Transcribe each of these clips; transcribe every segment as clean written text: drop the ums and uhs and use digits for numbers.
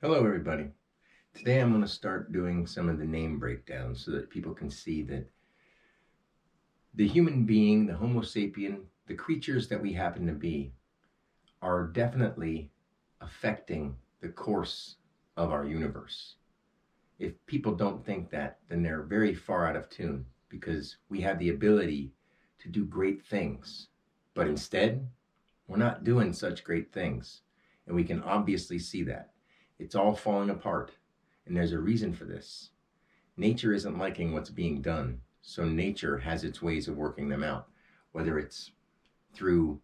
Hello, everybody. Today I'm going to start doing some of the name breakdowns so that people can see that the human being, the Homo sapien, the creatures that we happen to be, are definitely affecting the course of our universe. If people don't think that, then they're very far out of tune because we have the ability to do great things. But instead, we're not doing such great things. And we can obviously see that. It's all falling apart. And there's a reason for this. Nature isn't liking what's being done. So nature has its ways of working them out, whether it's through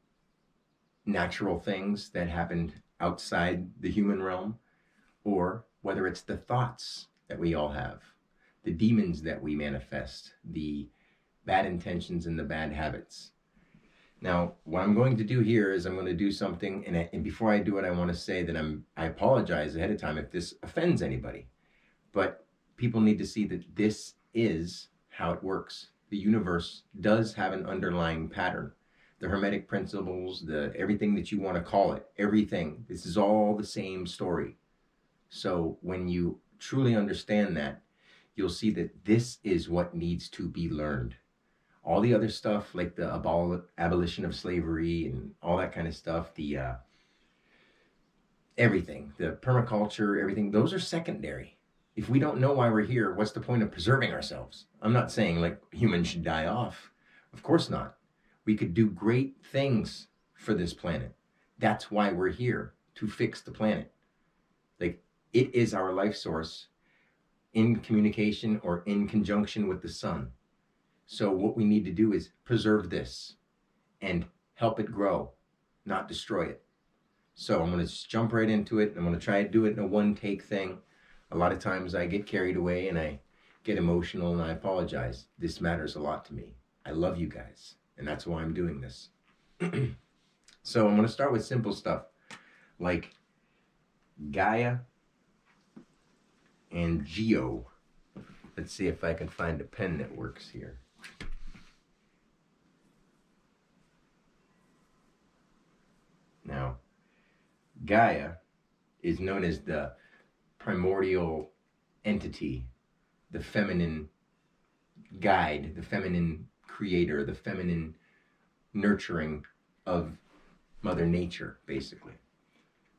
natural things that happened outside the human realm, or whether it's the thoughts that we all have, the demons that we manifest, the bad intentions and the bad habits. Now, what I'm going to do here is I'm going to do something, and before I do it, I want to say that I apologize ahead of time if this offends anybody. But people need to see that this is how it works. The universe does have an underlying pattern. The Hermetic principles, the everything that you want to call it, everything. This is all the same story. So when you truly understand that, you'll see that this is what needs to be learned. All the other stuff, like the abolition of slavery and all that kind of stuff, the everything, the permaculture, everything, those are secondary. If we don't know why we're here, what's the point of preserving ourselves? I'm not saying like humans should die off. Of course not. We could do great things for this planet. That's why we're here, to fix the planet. Like, it is our life source in communication or in conjunction with the sun. So what we need to do is preserve this and help it grow, not destroy it. So I'm going to jump right into it. I'm going to try to do it in a one-take thing. A lot of times I get carried away and I get emotional, and I apologize. This matters a lot to me. I love you guys, and that's why I'm doing this. So I'm going to start with simple stuff like Gaia and Geo. Let's see if I can find a pen that works here. Now, Gaia is known as the primordial entity, the feminine guide, the feminine creator, the feminine nurturing of Mother Nature, basically.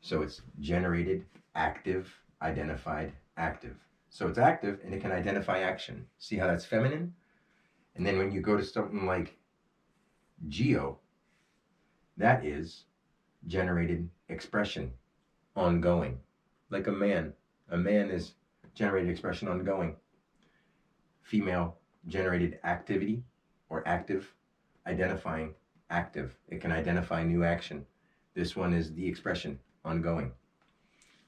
So it's generated, active, identified, active. So it's active and it can identify action. See how that's feminine? And then when you go to something like Geo, that is generated expression, ongoing. Like a man. A man is generated expression, ongoing. Female generated activity or active, identifying, active. It can identify new action. This one is the expression, ongoing.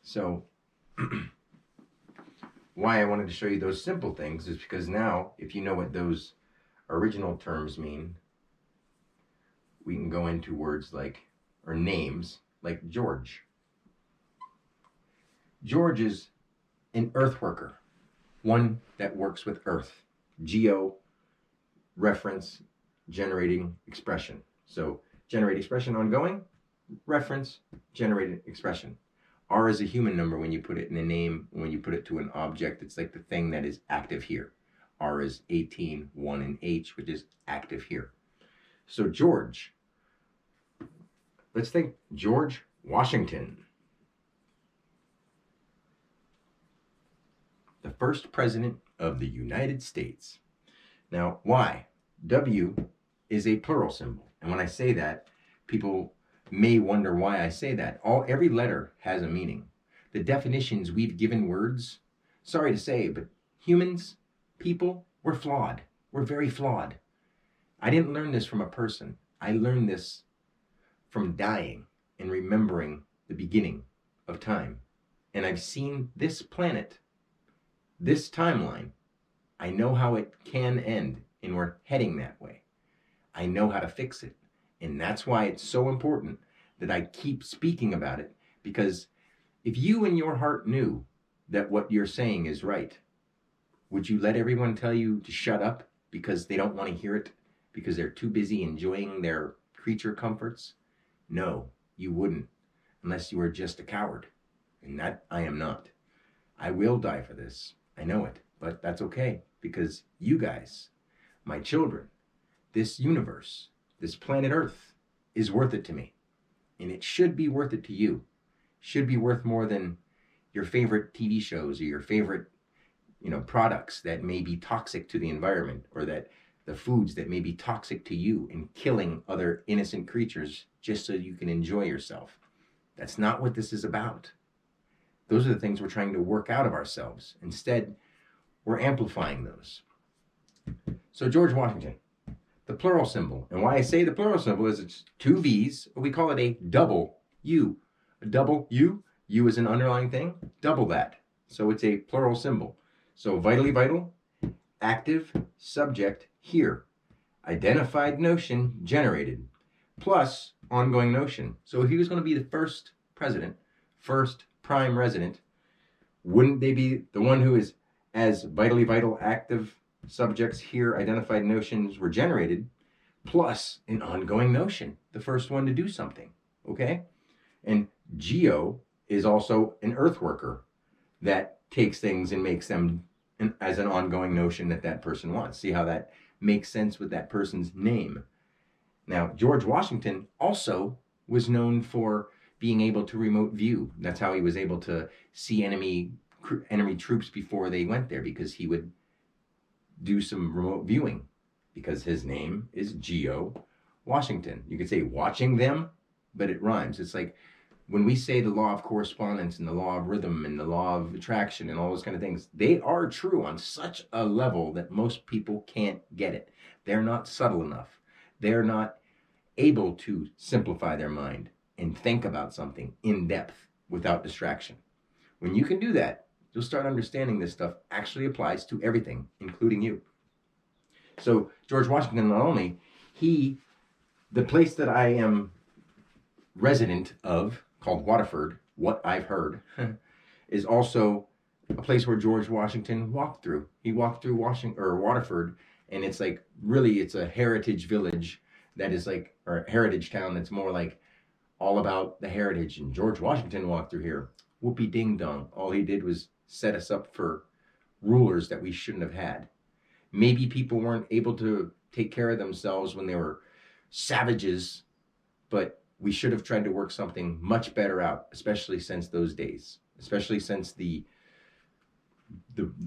So why I wanted to show you those simple things is because now, if you know what those original terms mean, we can go into words like, or names like George. George is an earth worker, one that works with earth. Geo, reference, generating expression. So generate expression, ongoing, reference, generated expression. R is a human number when you put it in a name. When you put it to an object, it's like the thing that is active here. R is 18, 1, and H, which is active here. So George, let's think George Washington, the first president of the United States. Now, why? W is a plural symbol. And when I say that, people may wonder why I say that. Every letter has a meaning. The definitions we've given words, sorry to say, but humans, people, we're flawed. We're very flawed. I didn't learn this from a person. I learned this from dying and remembering the beginning of time. And I've seen this planet, this timeline. I know how it can end, and we're heading that way. I know how to fix it. And that's why it's so important that I keep speaking about it, because if you in your heart knew that what you're saying is right, would you let everyone tell you to shut up because they don't want to hear it, because they're too busy enjoying their creature comforts? No, you wouldn't, unless you were just a coward. And that I am not. I will die for this. I know it, but that's okay because you guys, my children, this universe, this planet Earth is worth it to me. And it should be worth it to you. Should be worth more than your favorite TV shows or your favorite, products that may be toxic to the environment, or that the foods that may be toxic to you and killing other innocent creatures just so you can enjoy yourself. That's not what this is about. Those are the things we're trying to work out of ourselves. Instead, we're amplifying those. So George Washington, the plural symbol. And why I say the plural symbol is it's two V's. We call it a double U. A double U. U is an underlying thing. Double that. So it's a plural symbol. So vitally vital, active, subject, here. Identified notion generated. Plus ongoing notion. So if he was going to be the first president, first prime resident, wouldn't they be the one who is as vitally vital, active, subjects here, identified notions were generated, plus an ongoing notion, the first one to do something, okay? And geo is also an earth worker that takes things and makes them as an ongoing notion that person wants. See how that makes sense with that person's name. Now, George Washington also was known for being able to remote view. That's how he was able to see enemy troops before they went there, because he would do some remote viewing, because his name is Geo Washington. You could say watching them, but it rhymes. It's like when we say the law of correspondence and the law of rhythm and the law of attraction and all those kind of things, they are true on such a level that most people can't get it. They're not subtle enough. They're not able to simplify their mind and think about something in depth without distraction. When you can do that, you'll start understanding this stuff actually applies to everything, including you. So George Washington, not only, the place that I am resident of, called Waterford, what I've heard, is also a place where George Washington walked through. He walked through Waterford, and it's like, really, it's a heritage village that is like, or a heritage town that's more like all about the heritage. And George Washington walked through here. Whoopee ding dong. All he did was set us up for rulers that we shouldn't have had. Maybe people weren't able to take care of themselves when they were savages, but we should have tried to work something much better out, especially since those days, especially since the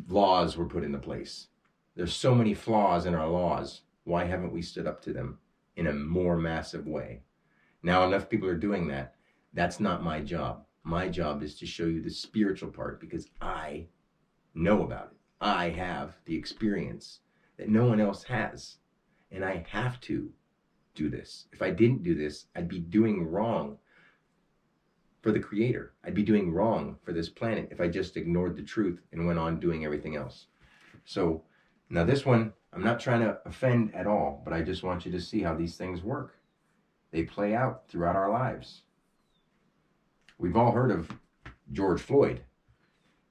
laws were put into place. There's so many flaws in our laws. Why haven't we stood up to them in a more massive way? Now enough people are doing that. That's not my job. My job is to show you the spiritual part, because I know about it. I have the experience that no one else has. And I have to do this. If I didn't do this, I'd be doing wrong for the Creator. I'd be doing wrong for this planet if I just ignored the truth and went on doing everything else. So now this one, I'm not trying to offend at all, but I just want you to see how these things work. They play out throughout our lives. We've all heard of George Floyd.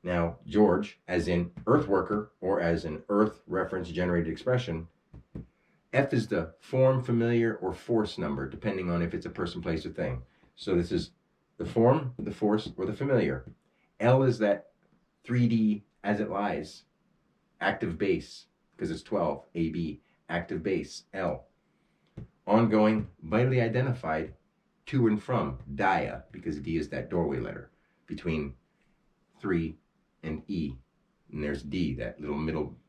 Now, George, as in earth worker, or as an earth reference generated expression, F is the form, familiar, or force number, depending on if it's a person, place, or thing. So this is the form, the force, or the familiar. L is that 3D as it lies, active base, because it's 12, AB, active base, L. Ongoing, vitally identified, to and from, dia, because D is that doorway letter between 3 and E. And there's D, that little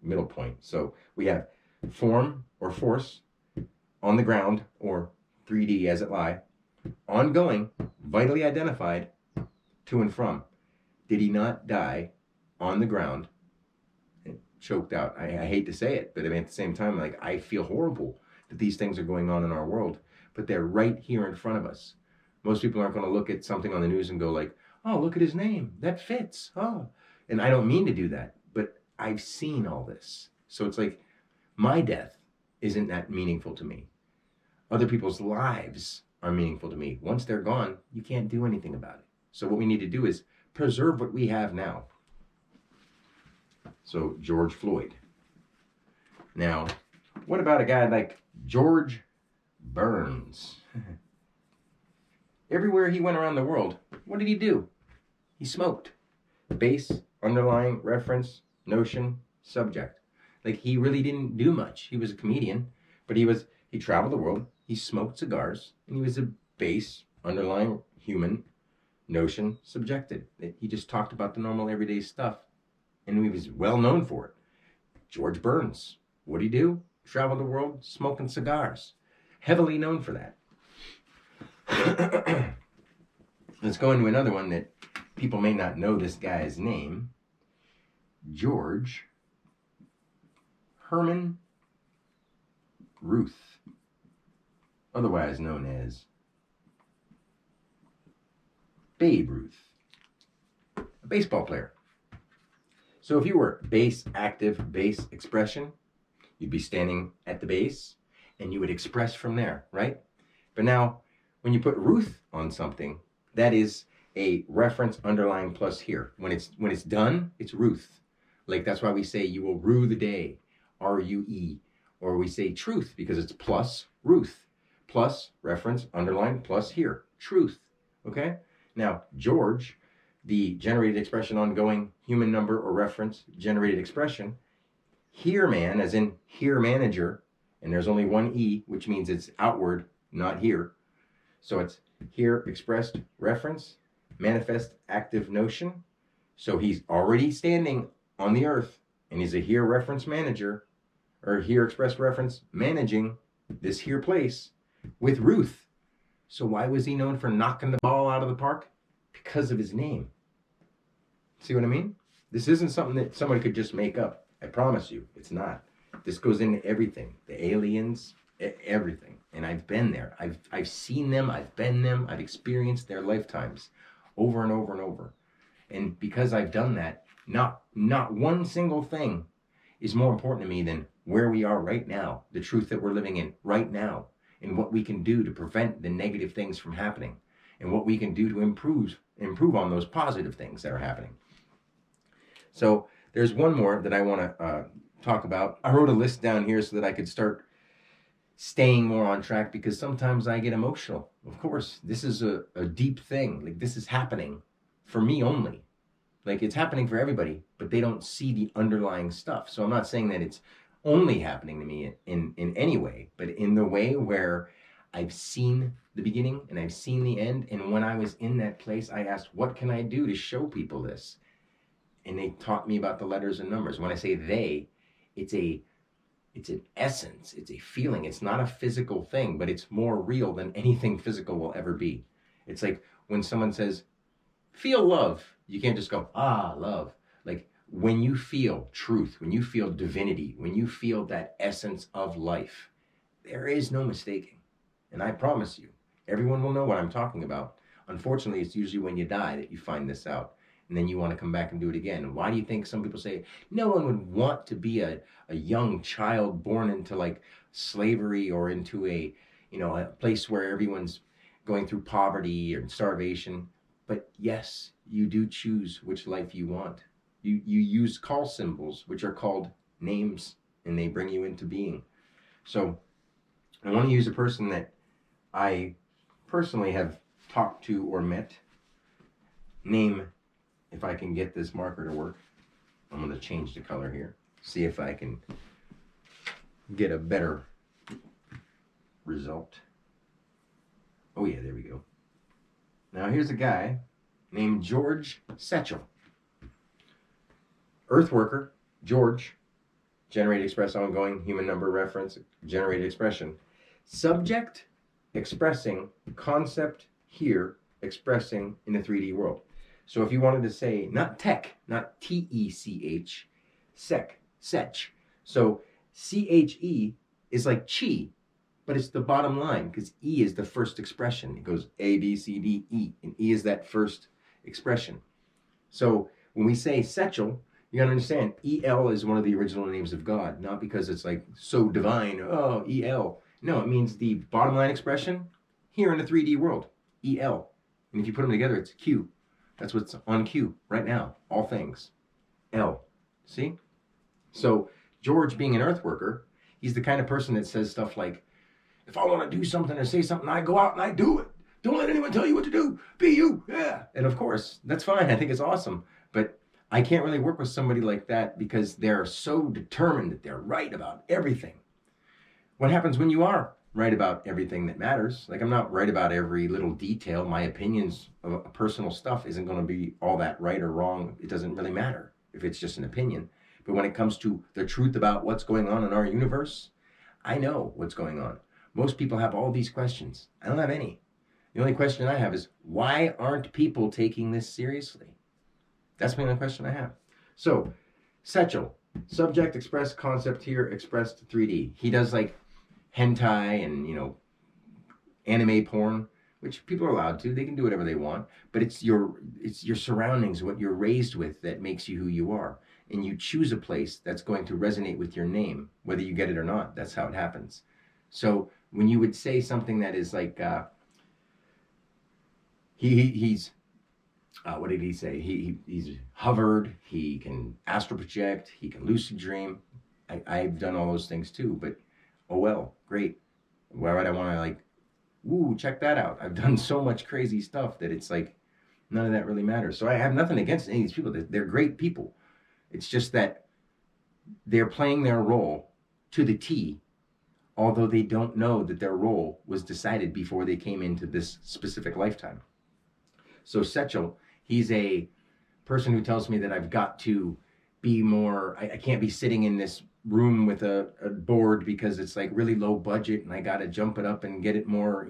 middle point. So we have form or force, on the ground, or 3D as it lie, ongoing, vitally identified, to and from. Did he not die on the ground and choked out? I hate to say it, but I mean, at the same time, like, I feel horrible that these things are going on in our world, but they're right here in front of us. Most people aren't going to look at something on the news and go like, oh, look at his name, that fits, oh. And I don't mean to do that, but I've seen all this. So it's like, my death isn't that meaningful to me. Other people's lives are meaningful to me. Once they're gone, you can't do anything about it. So what we need to do is preserve what we have now. So George Floyd. Now, what about a guy like George Burns? Everywhere he went around the world, what did he do? He smoked. Base, underlying, reference, notion, subject. Like, he really didn't do much. He was a comedian, but he traveled the world, he smoked cigars, and he was a base, underlying, human, notion, subjected. He just talked about the normal everyday stuff, and he was well known for it. George Burns, what'd he do? Traveled the world smoking cigars. Heavily known for that. Let's go into another one that people may not know this guy's name. George Herman Ruth, otherwise known as Babe Ruth, a baseball player. So if you were base, active, base, expression, you'd be standing at the base and you would express from there, right? But now, when you put Ruth on something, that is a reference, underlying, plus here. When it's done, it's Ruth. Like, that's why we say you will rue the day, R-U-E. Or we say truth because it's plus Ruth. Plus, reference, underline, plus here, truth. Okay? Now, George, the generated expression, ongoing, human number or reference, generated expression. Here man, as in here manager, and there's only one E, which means it's outward, not here. So it's here expressed reference, manifest active notion. So he's already standing on the earth, and he's a here reference manager, or here expressed reference managing this here place with Ruth. So why was he known for knocking the ball out of the park? Because of his name. See what I mean? This isn't something that somebody could just make up. I promise you, it's not. This goes into everything. The aliens, everything. And I've been there. I've seen them. I've been them. I've experienced their lifetimes over and over and over. And because I've done that, not one single thing is more important to me than where we are right now, the truth that we're living in right now, and what we can do to prevent the negative things from happening, and what we can do to improve on those positive things that are happening. So there's one more that I want to talk about. I wrote a list down here so that I could start staying more on track, because sometimes I get emotional. Of course, this is a deep thing. Like, this is happening for me only. Like, it's happening for everybody, but they don't see the underlying stuff. So I'm not saying that it's only happening to me in any way, but in the way where I've seen the beginning and I've seen the end. And when I was in that place, I asked, what can I do to show people this? And they taught me about the letters and numbers. When I say they, it's an essence, it's a feeling. It's not a physical thing, but it's more real than anything physical will ever be. It's like when someone says, feel love, you can't just go, love. Like, when you feel truth, when you feel divinity, when you feel that essence of life, there is no mistaking. And I promise you, everyone will know what I'm talking about. Unfortunately, it's usually when you die that you find this out. And then you want to come back and do it again. Why do you think some people say no one would want to be a young child born into like slavery or into a place where everyone's going through poverty or starvation? But yes, you do choose which life you want. You use call symbols, which are called names, and they bring you into being. So I want to use a person that I personally have talked to or met. Name, if I can get this marker to work, I'm going to change the color here. See if I can get a better result. Oh yeah, there we go. Now here's a guy named George Setchell. Earth worker, George, generated express ongoing, human number reference, generated expression. Subject, expressing, concept here, expressing in the 3D world. So if you wanted to say, not tech, not T-E-C-H, Setch. So C-H-E is like chi, but it's the bottom line, because E is the first expression. It goes A, B, C, D, E, and E is that first expression. So when we say Setchell, you gotta understand, E-L is one of the original names of God, not because it's like so divine, oh, E-L. No, it means the bottom line expression here in the 3D world, E-L. And if you put them together, it's Q. That's what's on Q right now, all things, L. See? So George, being an earth worker, he's the kind of person that says stuff like, if I want to do something or say something, I go out and I do it. Don't let anyone tell you what to do. Be you. Yeah. And of course, that's fine. I think it's awesome. But I can't really work with somebody like that because they're so determined that they're right about everything. What happens when you are right about everything that matters? Like, I'm not right about every little detail. My opinions of personal stuff isn't going to be all that right or wrong. It doesn't really matter if it's just an opinion. But when it comes to the truth about what's going on in our universe, I know what's going on. Most people have all these questions. I don't have any. The only question I have is, why aren't people taking this seriously? That's the only question I have. So, Setchel, subject expressed, concept here expressed 3D. He does like hentai and, anime porn, which people are allowed to. They can do whatever they want, but it's your surroundings, what you're raised with, that makes you who you are. And you choose a place that's going to resonate with your name, whether you get it or not. That's how it happens. So when you would say something that is like, he's what did he say? He's hovered. He can astral project. He can lucid dream. I've done all those things too. But oh well, great. Why would I want to like, ooh, check that out? I've done so much crazy stuff that it's like none of that really matters. So I have nothing against any of these people. They're great people. It's just that they're playing their role to the T, although they don't know that their role was decided before they came into this specific lifetime. So Setchel, he's a person who tells me that I've got to be more, I can't be sitting in this room with a board because it's like really low budget and I got to jump it up and get it more,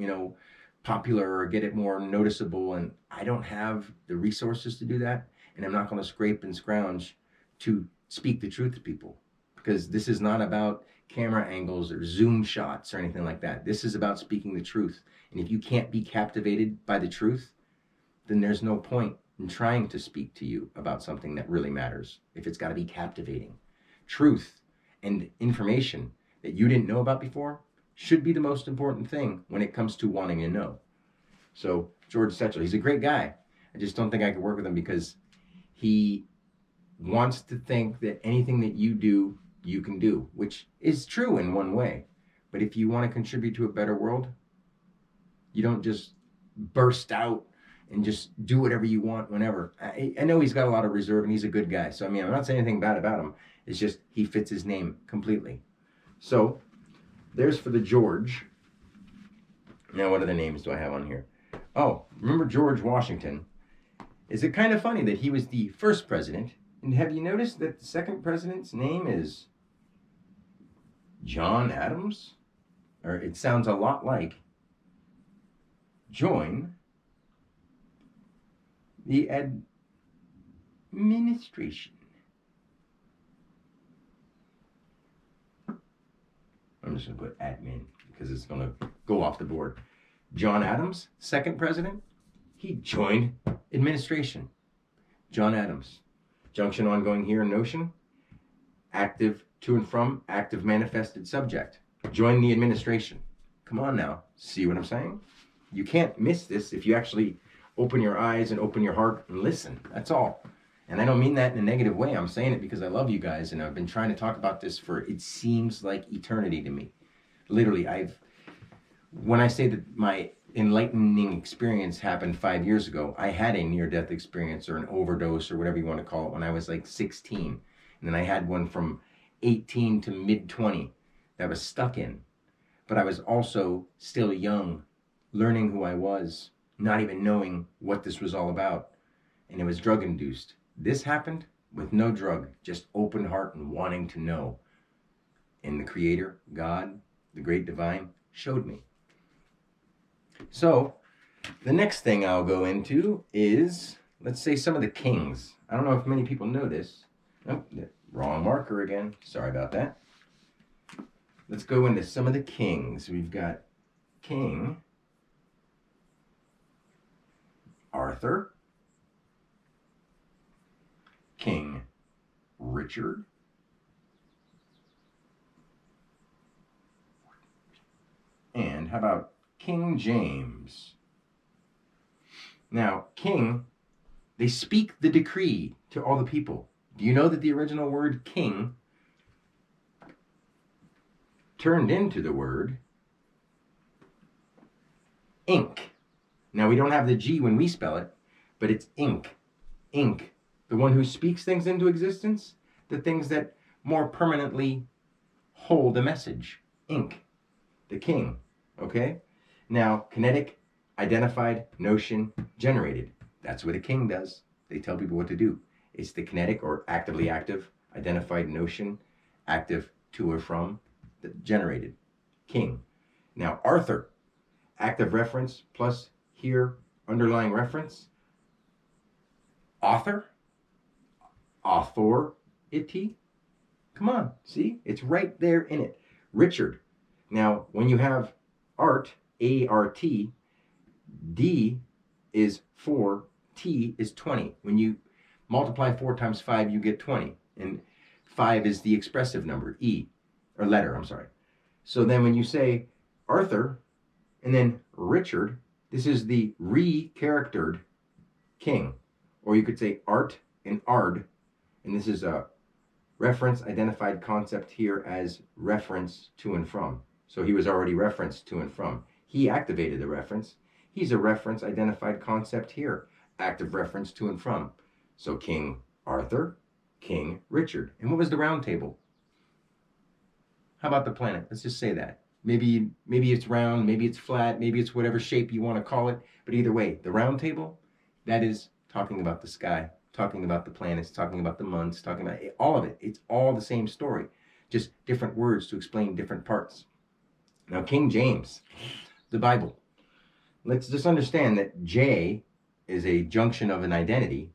popular or get it more noticeable. And I don't have the resources to do that. And I'm not going to scrape and scrounge to speak the truth to people, because this is not about camera angles or zoom shots or anything like that. This is about speaking the truth. And if you can't be captivated by the truth, then there's no point in trying to speak to you about something that really matters if it's got to be captivating. Truth and information that you didn't know about before should be the most important thing when it comes to wanting to know. So George Setchel, he's a great guy. I just don't think I could work with him because he wants to think that anything that you do, you can do, which is true in one way. But if you want to contribute to a better world, you don't just burst out and just do whatever you want whenever. I know he's got a lot of reserve and he's a good guy. So, I mean, I'm not saying anything bad about him. It's just he fits his name completely. So there's for the George. Now, what other names do I have on here? Oh, remember George Washington? Is it kind of funny that he was the first president? And have you noticed that the second president's name is John Adams? Or it sounds a lot like join the administration. I'm just going to put admin because it's going to go off the board. John Adams, second president, he joined administration. John Adams. Junction ongoing here in Notion. Active to and from, active manifested subject. Join the administration. Come on now. See what I'm saying? You can't miss this if you actually open your eyes and open your heart and listen. That's all. And I don't mean that in a negative way. I'm saying it because I love you guys, and I've been trying to talk about this for, it seems like eternity to me. Literally, when I say that my enlightening experience happened 5 years ago, I had a near-death experience or an overdose or whatever you want to call it when I was like 16. And then I had one from 18 to mid-20 that I was stuck in. But I was also still young, learning who I was, not even knowing what this was all about. And it was drug-induced. This happened with no drug, just open heart and wanting to know. And the Creator, God, the Great Divine, showed me. So, the next thing I'll go into is, let's say, some of the kings. I don't know if many people know this. Oh, wrong marker again. Sorry about that. Let's go into some of the kings. We've got King Arthur, King Richard, and how about King James? Now, king, they speak the decree to all the people. Do you know that the original word king turned into the word ink? Now, we don't have the G when we spell it, but it's ink. Ink. The one who speaks things into existence, the things that more permanently hold a message. Ink. The king. Okay? Now, kinetic, identified, notion, generated. That's what a king does. They tell people what to do. It's the kinetic or actively active, identified notion, active to or from, generated. King. Now, Arthur, active reference plus here, underlying reference. Author, authority. Come on, see? It's right there in it. Richard. Now, when you have art, A-R-T, D is 4, T is 20. When you multiply 4 times 5, you get 20. And 5 is the expressive number, E, or letter, I'm sorry. So then when you say Arthur, and then Richard, this is the re-charactered king. Or you could say art and ard, and this is a reference identified concept here as reference to and from. So he was already referenced to and from. He activated the reference. He's a reference identified concept here, active reference to and from. So King Arthur, King Richard. And what was the round table? How about the planet? Let's just say that. Maybe it's round, maybe it's flat, maybe it's whatever shape you want to call it. But either way, the round table, that is talking about the sky, talking about the planets, talking about the months, talking about all of it. It's all the same story, just different words to explain different parts. Now, King James, the Bible. Let's just understand that J is a junction of an identity,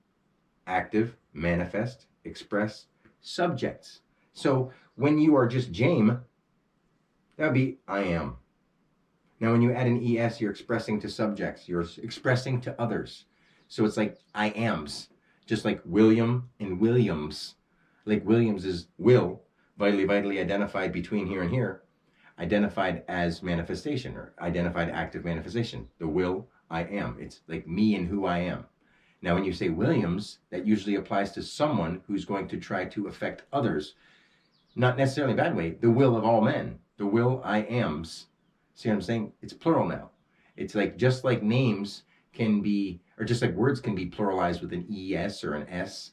active, manifest, express, subjects. So when you are just James, that would be I am. Now, when you add an ES, you're expressing to subjects. You're expressing to others. So it's like I ams, just like William and Williams. Like Williams is will, vitally identified between here and here, identified as manifestation or identified active manifestation. The will, I am. It's like me and who I am. Now, when you say Williams, that usually applies to someone who's going to try to affect others. Not necessarily a bad way. The will of all men. The will I ams. See what I'm saying? It's plural now. It's like just like names can be, or just like words can be pluralized with an ES or an S,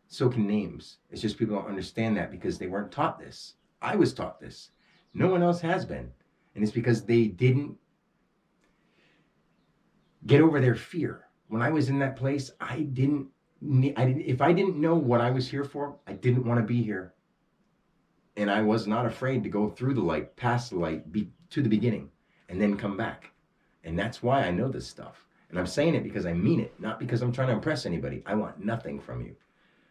so can names. It's just people don't understand that because they weren't taught this. I was taught this. No one else has been. And it's because they didn't get over their fear. When I was in that place, if I didn't know what I was here for, I didn't want to be here. And I was not afraid to go through the light, past the light, to the beginning, and then come back. And that's why I know this stuff. And I'm saying it because I mean it, not because I'm trying to impress anybody. I want nothing from you.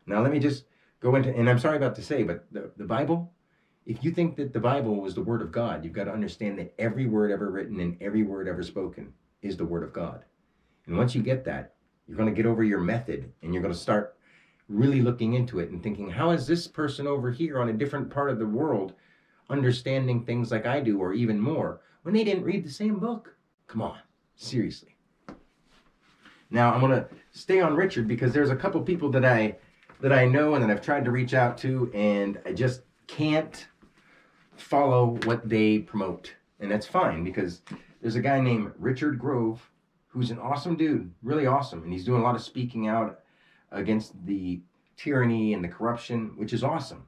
Now let me just go into, and I'm sorry about to say, but the Bible, if you think that the Bible was the Word of God, you've got to understand that every word ever written and every word ever spoken is the Word of God. And once you get that, you're going to get over your method, and you're going to start really looking into it and thinking, how is this person over here on a different part of the world understanding things like I do, or even more, when they didn't read the same book? Come on, seriously. Now I'm going to stay on Richard because there's a couple people that I know and that I've tried to reach out to, and I just can't follow what they promote. And that's fine, because there's a guy named Richard Grove who's an awesome dude, really awesome, and he's doing a lot of speaking out against the tyranny and the corruption, which is awesome.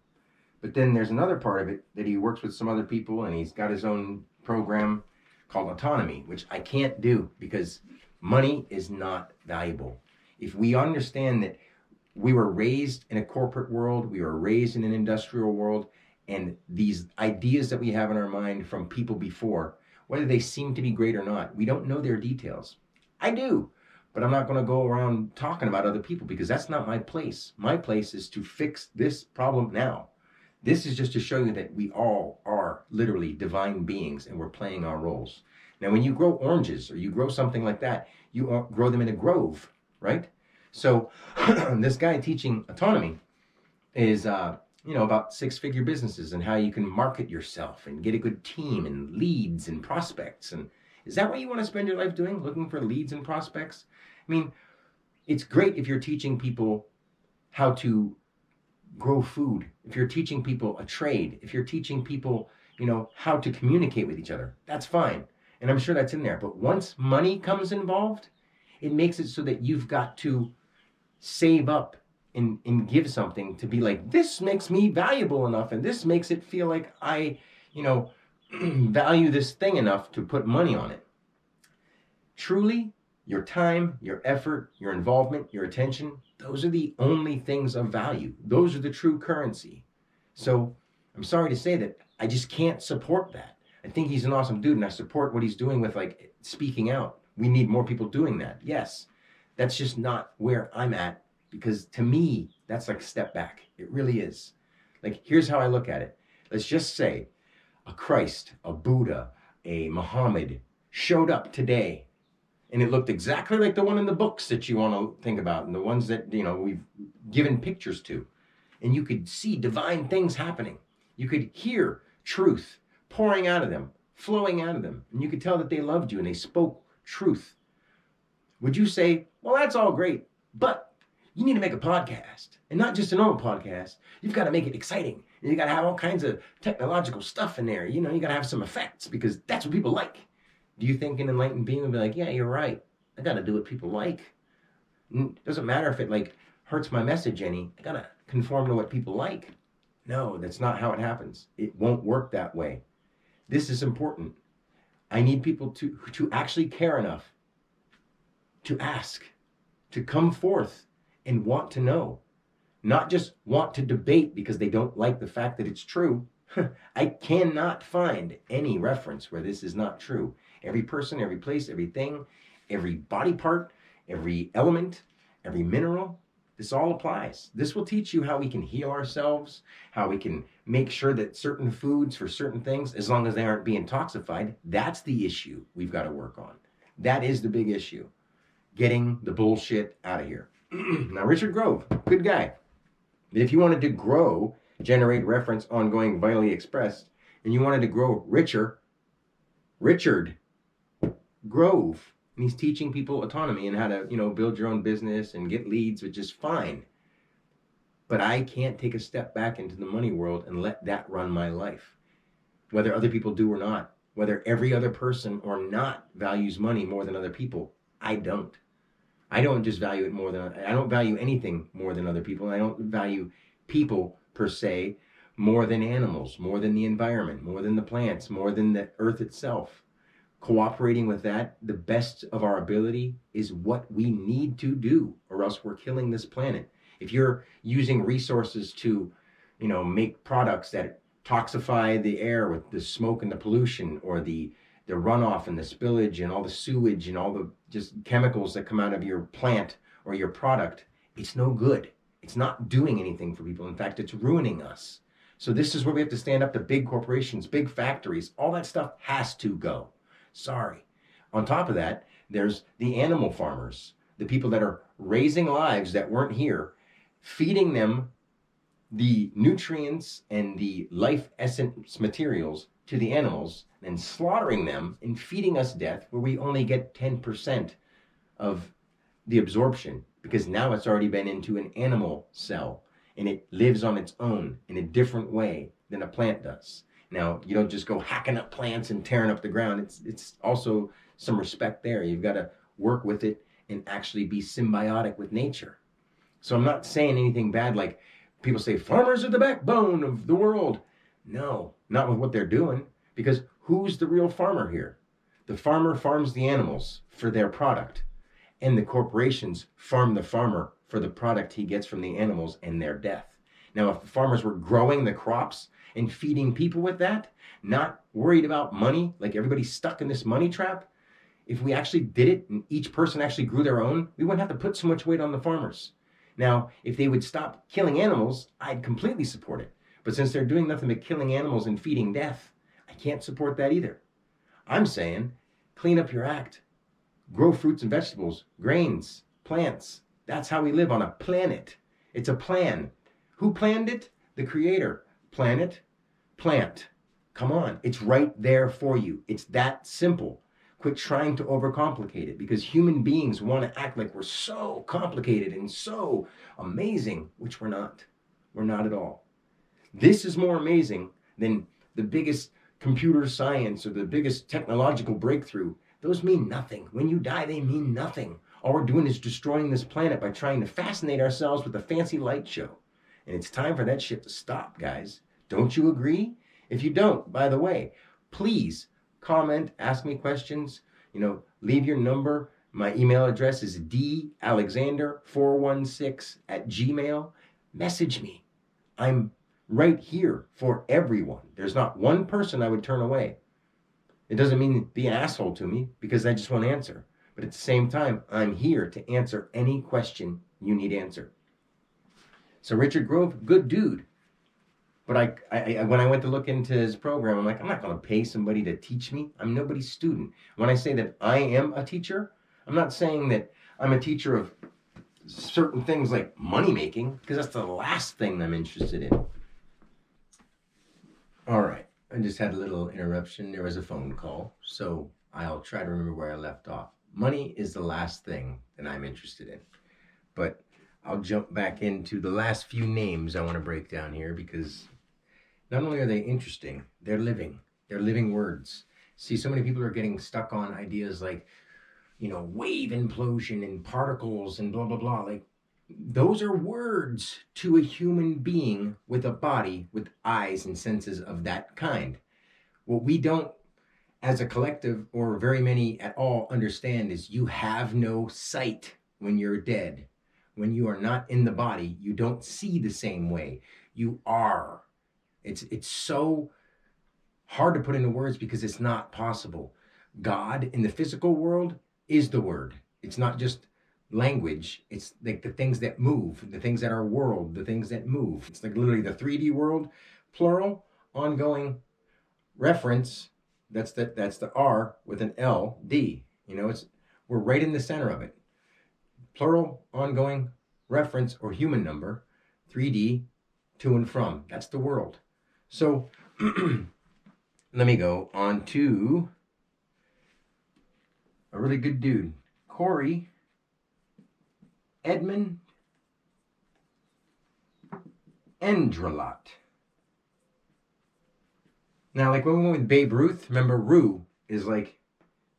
But then there's another part of it that he works with some other people, and he's got his own program called Autonomy, which I can't do because money is not valuable. If we understand that we were raised in a corporate world, we were raised in an industrial world, and these ideas that we have in our mind from people before, whether they seem to be great or not, we don't know their details. I do, but I'm not going to go around talking about other people because that's not my place. My place is to fix this problem now. This is just to show you that we all are literally divine beings and we're playing our roles. Now, when you grow oranges or you grow something like that, you grow them in a grove, right? So this guy teaching autonomy is, about 6-figure businesses and how you can market yourself and get a good team and leads and prospects. And is that what you want to spend your life doing? Looking for leads and prospects? I mean, it's great if you're teaching people how to grow food, if you're teaching people a trade, if you're teaching people, how to communicate with each other. That's fine. And I'm sure that's in there. But once money comes involved, It makes it so that you've got to save up and give something to be like, this makes me valuable enough, and this makes it feel like I, value this thing enough to put money on it. Truly, your time, your effort, your involvement, your attention, those are the only things of value. Those are the true currency. So I'm sorry to say that I just can't support that. I think he's an awesome dude, and I support what he's doing with like speaking out. We need more people doing that. Yes, that's just not where I'm at, because to me, that's like a step back. It really is. Like, here's how I look at it. Let's just say a Christ, a Buddha, a Muhammad showed up today, and it looked exactly like the one in the books that you want to think about, and the ones that, we've given pictures to. And you could see divine things happening. You could hear truth pouring out of them, flowing out of them. And you could tell that they loved you and they spoke truth. Would you say, well, that's all great, but you need to make a podcast, and not just a normal podcast. You've got to make it exciting. And you got to have all kinds of technological stuff in there. You got to have some effects, because that's what people like. Do you think an enlightened being would be like, yeah, you're right. I got to do what people like. It doesn't matter if it like hurts my message any. I got to conform to what people like. No, that's not how it happens. It won't work that way. This is important. I need people to actually care enough to ask, to come forth and want to know, not just want to debate because they don't like the fact that it's true. I cannot find any reference where this is not true. Every person, every place, everything, every body part, every element, every mineral, this all applies. This will teach you how we can heal ourselves, how we can make sure that certain foods for certain things, as long as they aren't being toxified, that's the issue we've got to work on. That is the big issue. Getting the bullshit out of here. Now, Richard Grove, good guy. But if you wanted to grow, generate reference, ongoing, vitally expressed, and you wanted to grow richer, Richard Grove, and he's teaching people autonomy and how to, build your own business and get leads, which is fine. But I can't take a step back into the money world and let that run my life. Whether other people do or not, whether every other person or not values money more than other people, I don't. I don't just value it more than, I don't value anything more than other people. I don't value people per se more than animals, more than the environment, more than the plants, more than the earth itself. Cooperating with that, the best of our ability, is what we need to do, or else we're killing this planet. If you're using resources to, make products that toxify the air with the smoke and the pollution, or the runoff and the spillage and all the sewage and all the just chemicals that come out of your plant or your product, it's no good. It's not doing anything for people. In fact, it's ruining us. So this is where we have to stand up to big corporations, big factories. All that stuff has to go. Sorry. On top of that, there's the animal farmers, the people that are raising lives that weren't here, feeding them the nutrients and the life essence materials to the animals, and slaughtering them and feeding us death, where we only get 10% of the absorption, because now it's already been into an animal cell and it lives on its own in a different way than a plant does. Now, you don't just go hacking up plants and tearing up the ground. It's also some respect there. You've got to work with it and actually be symbiotic with nature. So I'm not saying anything bad, like people say farmers are the backbone of the world. No, not with what they're doing, because who's the real farmer here? The farmer farms the animals for their product, and the corporations farm the farmer for the product he gets from the animals and their death. Now, if the farmers were growing the crops and feeding people with that, not worried about money, like everybody's stuck in this money trap, if we actually did it and each person actually grew their own, we wouldn't have to put so much weight on the farmers. Now, if they would stop killing animals, I'd completely support it. But since they're doing nothing but killing animals and feeding death, I can't support that either. I'm saying, clean up your act. Grow fruits and vegetables, grains, plants. That's how we live on a planet. It's a plan. Who planned it? The Creator. Planet, plant. Come on, it's right there for you. It's that simple. Quit trying to overcomplicate it, because human beings want to act like we're so complicated and so amazing, which we're not. We're not at all. This is more amazing than the biggest computer science or the biggest technological breakthrough. Those mean nothing. When you die, they mean nothing. All we're doing is destroying this planet by trying to fascinate ourselves with a fancy light show. And it's time for that shit to stop, guys. Don't you agree? If you don't, by the way, please comment, ask me questions, leave your number. My email address is dalexander416@gmail. Message me. I'm right here for everyone. There's not one person I would turn away. It doesn't mean be an asshole to me because I just won't answer. But at the same time, I'm here to answer any question you need answered. So Richard Grove, good dude. But when I went to look into his program, I'm like, I'm not going to pay somebody to teach me. I'm nobody's student. When I say that I am a teacher, I'm not saying that I'm a teacher of certain things like money making, because that's the last thing I'm interested in. All right. I just had a little interruption. There was a phone call, so I'll try to remember where I left off. Money is the last thing that I'm interested in. But I'll jump back into the last few names I want to break down here because not only are they interesting, they're living. They're living words. See, so many people are getting stuck on ideas like, wave implosion and particles and blah, blah, blah. Like, those are words to a human being with a body with eyes and senses of that kind. What we don't, as a collective or very many at all, understand is you have no sight when you're dead. When you are not in the body, you don't see the same way. You are. It's so hard to put into words because it's not possible. God in the physical world is the word. It's not just language. It's like the things that move, the things that are world, the things that move. It's like literally the 3D world, plural, ongoing reference. That's the R with an L, D. We're right in the center of it. Plural, ongoing, reference, or human number, 3D, to and from. That's the world. So let me go on to a really good dude, Corey Edmund Endralot. Now, like when we went with Babe Ruth, remember rue is like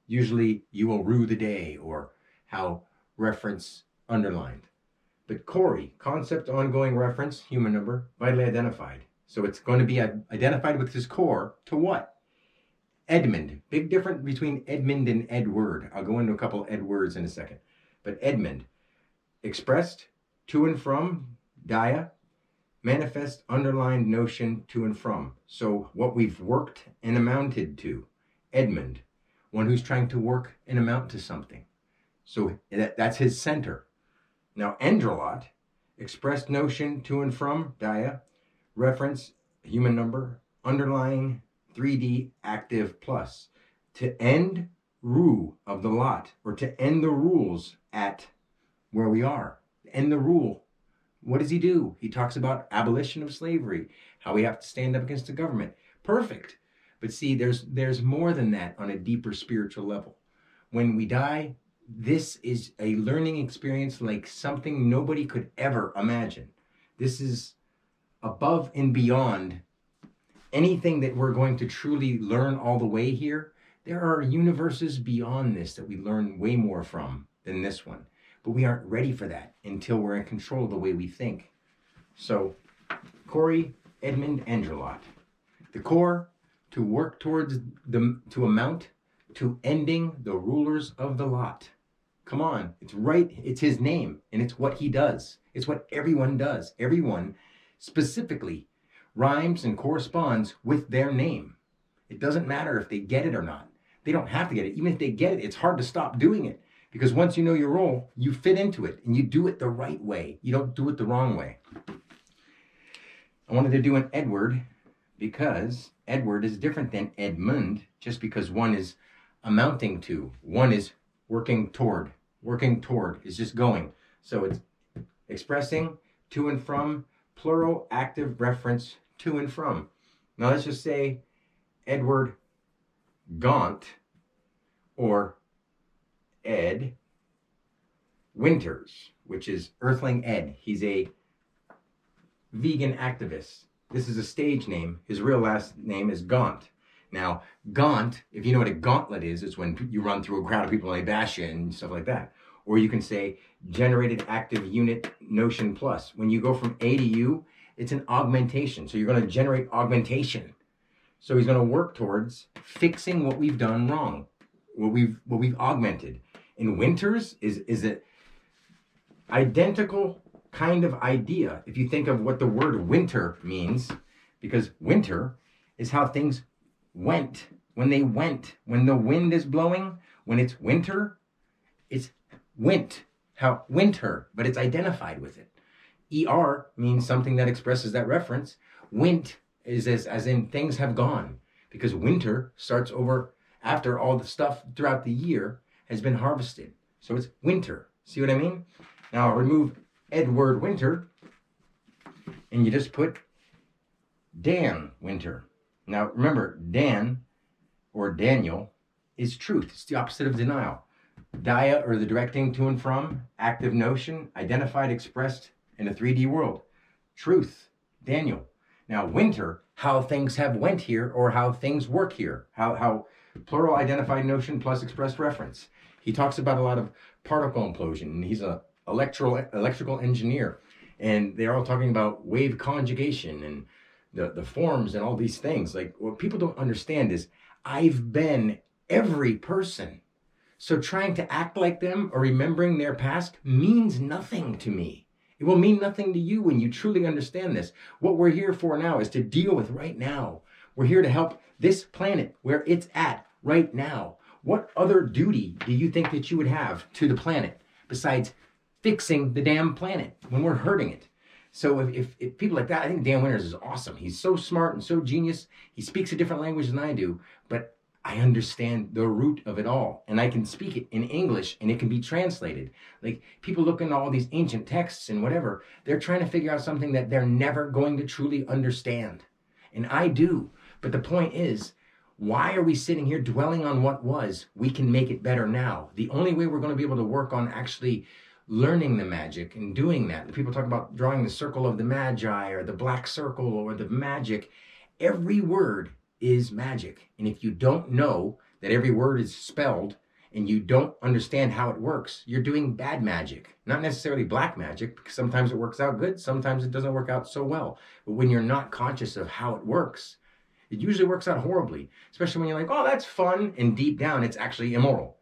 usually you will rue the day or how reference underlined. But Corey, concept, ongoing, reference, human number, vitally identified. So it's going to be identified with his core to what? Edmund. Big difference between Edmund and Edward. I'll go into a couple Edwards in a second. But Edmund, expressed, to and from, dia, manifest, underlined, notion, to and from. So what we've worked and amounted to. Edmund, one who's trying to work and amount to something. So that's his center. Now, Endralot, expressed, notion, to and from, dia, reference, human number, underlying, 3D, active, plus. To end rule of the lot, or to end the rules at where we are. End the rule. What does he do? He talks about abolition of slavery, how we have to stand up against the government. Perfect. But see, there's more than that on a deeper spiritual level. When we die, this is a learning experience like something nobody could ever imagine. This is above and beyond anything that we're going to truly learn all the way here. There are universes beyond this that we learn way more from than this one. But we aren't ready for that until we're in control of the way we think. So, Corey Edmund Endralot. The core, to work towards to amount to ending the rulers of the lot. Come on, it's right, it's his name, and it's what he does. It's what everyone does. Everyone specifically rhymes and corresponds with their name. It doesn't matter if they get it or not. They don't have to get it. Even if they get it, it's hard to stop doing it. Because once you know your role, you fit into it, and you do it the right way. You don't do it the wrong way. I wanted to do an Edward because Edward is different than Edmund, just because one is amounting to, one is working toward. Working toward is just going. So it's expressing, to and from, plural, active, reference, to and from. Now let's just say Edward Gaunt or Ed Winters, which is Earthling Ed. He's a vegan activist. This is a stage name. His real last name is Gaunt. Now, Gaunt, if you know what a gauntlet is, it's when you run through a crowd of people and they bash you and stuff like that. Or you can say generated active unit notion plus. When you go from A to U, it's an augmentation. So you're going to generate augmentation. So he's going to work towards fixing what we've done wrong, what we've augmented. And winters is an identical kind of idea. If you think of what the word winter means, because winter is how things went. When they went, when the wind is blowing, when it's winter, it's went, how winter, but it's identified with it. ER means something that expresses that reference. Went is as in things have gone, because winter starts over after all the stuff throughout the year has been harvested. So it's winter. See what I mean? Now remove Edward Winter and you just put Dan Winter. Now remember, Dan or Daniel is truth. It's the opposite of denial. Dia, or the directing to and from, active notion, identified, expressed in a 3D world. Truth, Daniel. Now winter, how things have went here, or how things work here. How plural identified notion plus expressed reference. He talks about a lot of particle implosion, and he's a electrical engineer, and they're all talking about wave conjugation and the forms and all these things. Like, what people don't understand is I've been every person. So trying to act like them or remembering their past means nothing to me. It will mean nothing to you when you truly understand this. What we're here for now is to deal with right now. We're here to help this planet where it's at right now. What other duty do you think that you would have to the planet besides fixing the damn planet when we're hurting it? So if people like that, I think Dan Winters is awesome. He's so smart and so genius. He speaks a different language than I do, but I understand the root of it all, and I can speak it in English, and it can be translated. Like, people look into all these ancient texts and whatever, they're trying to figure out something that they're never going to truly understand. And I do. But the point is, why are we sitting here dwelling on what was? We can make it better now. The only way we're going to be able to work on actually learning the magic and doing that. People talk about drawing the circle of the magi or the black circle or the magic. Every word is magic. And if you don't know that every word is spelled and you don't understand how it works, you're doing bad magic. Not necessarily black magic, because sometimes it works out good, sometimes it doesn't work out so well. But when you're not conscious of how it works, it usually works out horribly, especially when you're like, oh, that's fun, and deep down it's actually immoral.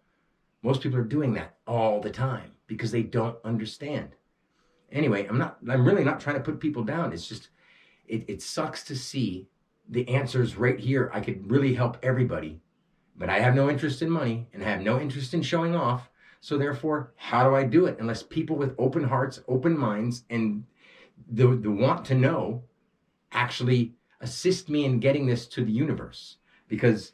Most people are doing that all the time because they don't understand. Anyway, I'm really not trying to put people down. It's just, it sucks to see the answers right here. I could really help everybody, but I have no interest in money and I have no interest in showing off. So therefore, how do I do it unless people with open hearts, open minds, and the want to know actually assist me in getting this to the universe? Because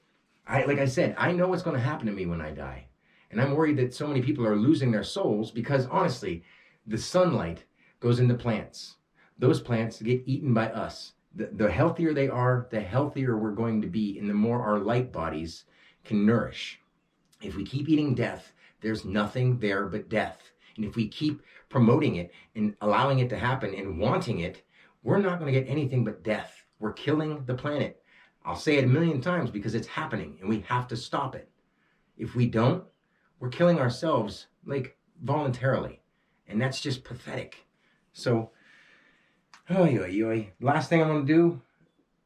like I said, I know what's going to happen to me when I die. And I'm worried that so many people are losing their souls because, honestly, the sunlight goes into plants. Those plants get eaten by us. The healthier they are, the healthier we're going to be, and the more our light bodies can nourish. If we keep eating death, there's nothing there but death. And if we keep promoting it and allowing it to happen and wanting it, we're not going to get anything but death. We're killing the planet. I'll say it a million times because it's happening and we have to stop it. If we don't, we're killing ourselves, like, voluntarily. And that's just pathetic. So, last thing I'm going to do,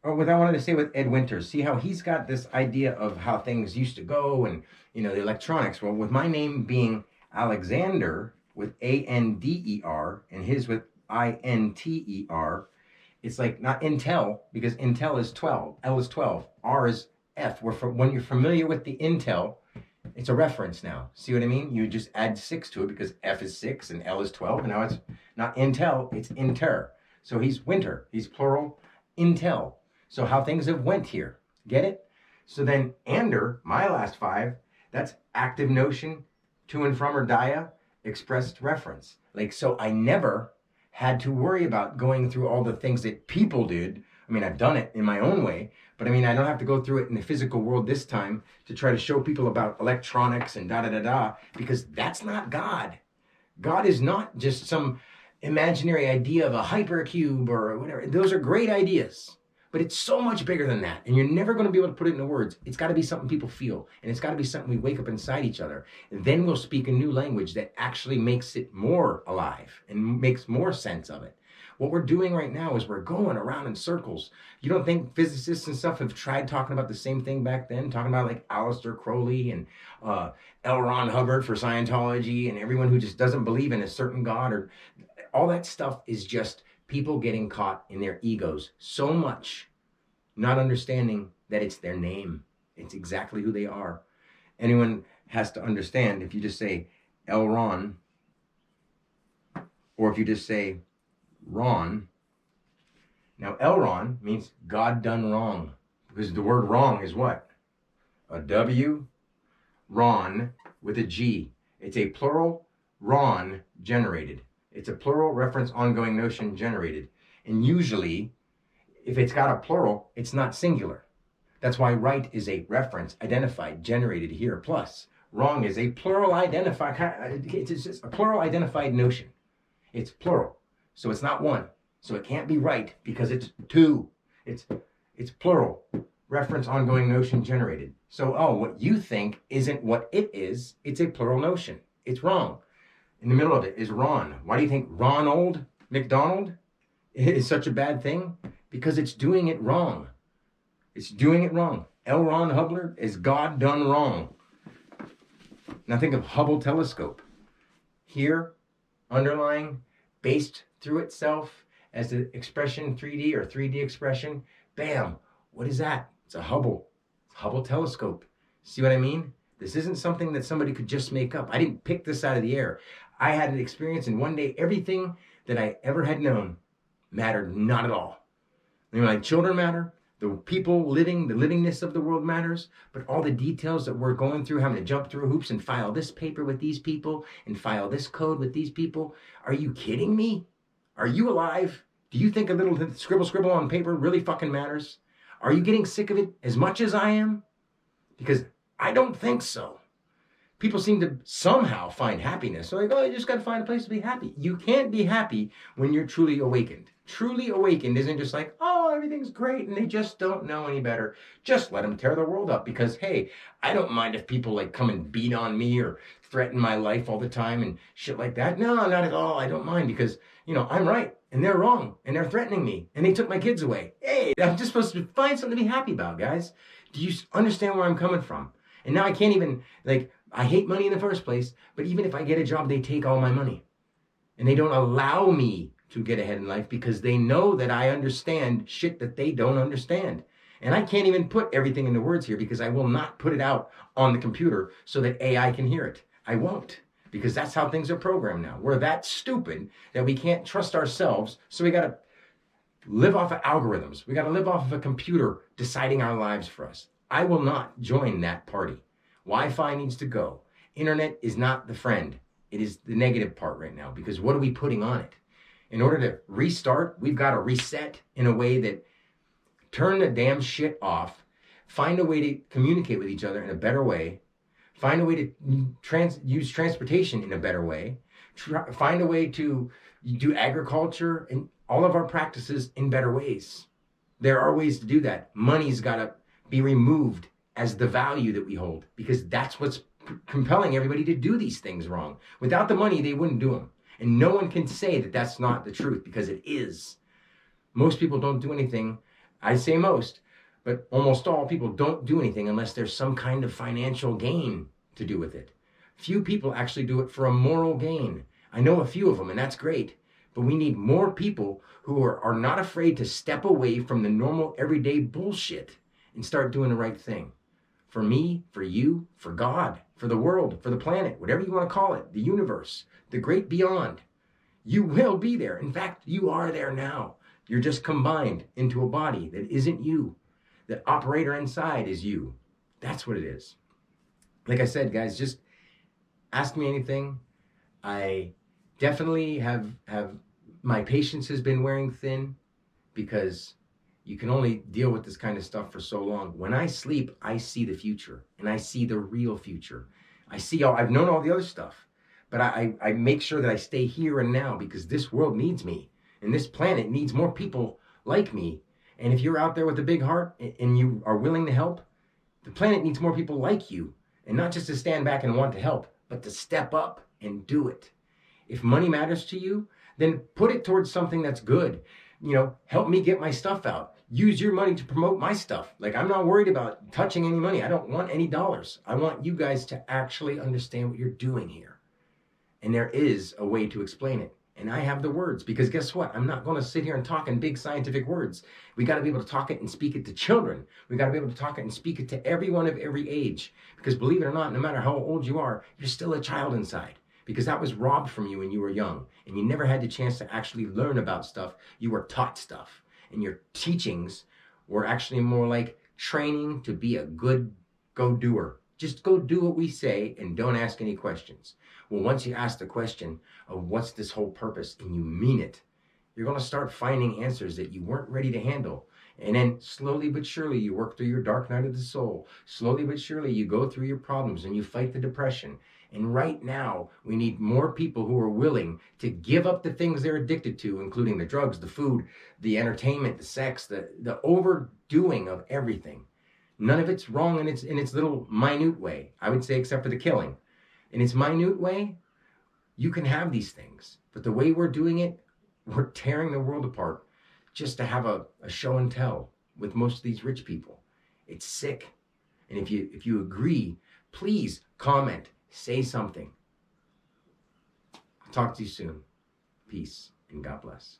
or what I wanted to say with Ed Winters, see how he's got this idea of how things used to go and, the electronics. Well, with my name being Alexander with A-N-D-E-R and his with I-N-T-E-R, it's like not Intel, because Intel is 12, L is 12, R is F. When you're familiar with the Intel, it's a reference now. See what I mean? You just add 6 to it because F is 6 and L is 12. And now it's not Intel, it's Inter. So he's winter. He's plural Intel. So how things have went here. Get it? So then Ander, my last 5, that's active notion, to and from or dia, expressed reference. Like, so I never had to worry about going through all the things that people did. I mean, I've done it in my own way, but I mean, I don't have to go through it in the physical world this time to try to show people about electronics and da-da-da-da, because that's not God. God is not just some imaginary idea of a hypercube or whatever. Those are great ideas, But it's so much bigger than that. And you're never going to be able to put it into words. It's got to be something people feel. And it's got to be something we wake up inside each other. And then we'll speak a new language that actually makes it more alive and makes more sense of it. What we're doing right now is we're going around in circles. You don't think physicists and stuff have tried talking about the same thing back then? Talking about like Aleister Crowley and L. Ron Hubbard for Scientology and everyone who just doesn't believe in a certain God, or all that stuff is just people getting caught in their egos so much, not understanding that it's their name. It's exactly who they are. Anyone has to understand, if you just say L. Ron, or if you just say Ron. Now, Elron means God done wrong, because the word wrong is what? A W, Ron with a G. It's a plural Ron generated. It's a plural reference ongoing notion generated. And usually, if it's got a plural, it's not singular. That's why right is a reference identified generated here. Plus, wrong is a plural identified. It's just a plural identified notion. It's plural. So it's not one. So it can't be right because it's two. It's plural. Reference ongoing notion generated. So, what you think isn't what it is. It's a plural notion. It's wrong. In the middle of it is Ron. Why do you think Ronald McDonald is such a bad thing? Because it's doing it wrong. It's doing it wrong. L. Ron Hubbard is God done wrong. Now think of Hubble telescope. Here, underlying, based through itself as the expression 3D or 3D expression. Bam! What is that? It's a Hubble telescope. See what I mean? This isn't something that somebody could just make up. I didn't pick this out of the air. I had an experience, and one day everything that I ever had known mattered not at all. My children matter. The people living, the livingness of the world matters, but all the details that we're going through, having to jump through hoops and file this paper with these people and file this code with these people. Are you kidding me? Are you alive? Do you think a little scribble on paper really fucking matters? Are you getting sick of it as much as I am? Because I don't think so. People seem to somehow find happiness. So you just got to find a place to be happy. You can't be happy when you're truly awakened. Truly awakened isn't just like, everything's great and they just don't know any better. Just let them tear the world up because, hey, I don't mind if people come and beat on me or threaten my life all the time and shit like that. No, not at all. I don't mind because, I'm right and they're wrong and they're threatening me and they took my kids away. Hey, I'm just supposed to find something to be happy about, guys. Do you understand where I'm coming from? And now I can't even, I hate money in the first place, but even if I get a job, they take all my money. And they don't allow me to get ahead in life because they know that I understand shit that they don't understand. And I can't even put everything into words here because I will not put it out on the computer so that AI can hear it. I won't, because that's how things are programmed now. We're that stupid that we can't trust ourselves, so we got to live off of algorithms. We got to live off of a computer deciding our lives for us. I will not join that party. Wi-Fi needs to go. Internet is not the friend. It is the negative part right now, because what are we putting on it? In order to restart, we've got to reset in a way that turn the damn shit off, find a way to communicate with each other in a better way, find a way to use transportation in a better way, find a way to do agriculture and all of our practices in better ways. There are ways to do that. Money's got to be removed as the value that we hold, because that's what's compelling everybody to do these things wrong. Without the money, they wouldn't do them. And no one can say that that's not the truth, because it is. Most people don't do anything. I say most, but almost all people don't do anything unless there's some kind of financial gain to do with it. Few people actually do it for a moral gain. I know a few of them, and that's great. But we need more people who are not afraid to step away from the normal everyday bullshit and start doing the right thing. For me, for you, for God, for the world, for the planet, whatever you want to call it, the universe, the great beyond. You will be there. In fact, you are there now. You're just combined into a body that isn't you. The operator inside is you. That's what it is. Like I said, guys, just ask me anything. I definitely have my patience has been wearing thin, because you can only deal with this kind of stuff for so long. When I sleep, I see the future, and I see the real future. I've known all the other stuff, but I make sure that I stay here and now, because this world needs me, and this planet needs more people like me. And if you're out there with a big heart and you are willing to help, the planet needs more people like you. And not just to stand back and want to help, but to step up and do it. If money matters to you, then put it towards something that's good. Help me get my stuff out. Use your money to promote my stuff. Like, I'm not worried about touching any money. I don't want any dollars. I want you guys to actually understand what you're doing here. And there is a way to explain it. And I have the words, because guess what? I'm not going to sit here and talk in big scientific words. We got to be able to talk it and speak it to children. We got to be able to talk it and speak it to everyone of every age. Because believe it or not, no matter how old you are, you're still a child inside. Because that was robbed from you when you were young. And you never had the chance to actually learn about stuff. You were taught stuff. And your teachings were actually more like training to be a good go-doer. Just go do what we say and don't ask any questions. Well, once you ask the question of what's this whole purpose and you mean it, you're going to start finding answers that you weren't ready to handle. And then slowly but surely you work through your dark night of the soul. Slowly but surely you go through your problems and you fight the depression. And right now we need more people who are willing to give up the things they're addicted to, including the drugs, the food, the entertainment, the sex, the overdoing of everything. None of it's wrong in its little minute way, I would say, except for the killing. In its minute way, you can have these things. But the way we're doing it, we're tearing the world apart just to have a show and tell with most of these rich people. It's sick. And if you agree, please comment, say something. I'll talk to you soon. Peace and God bless.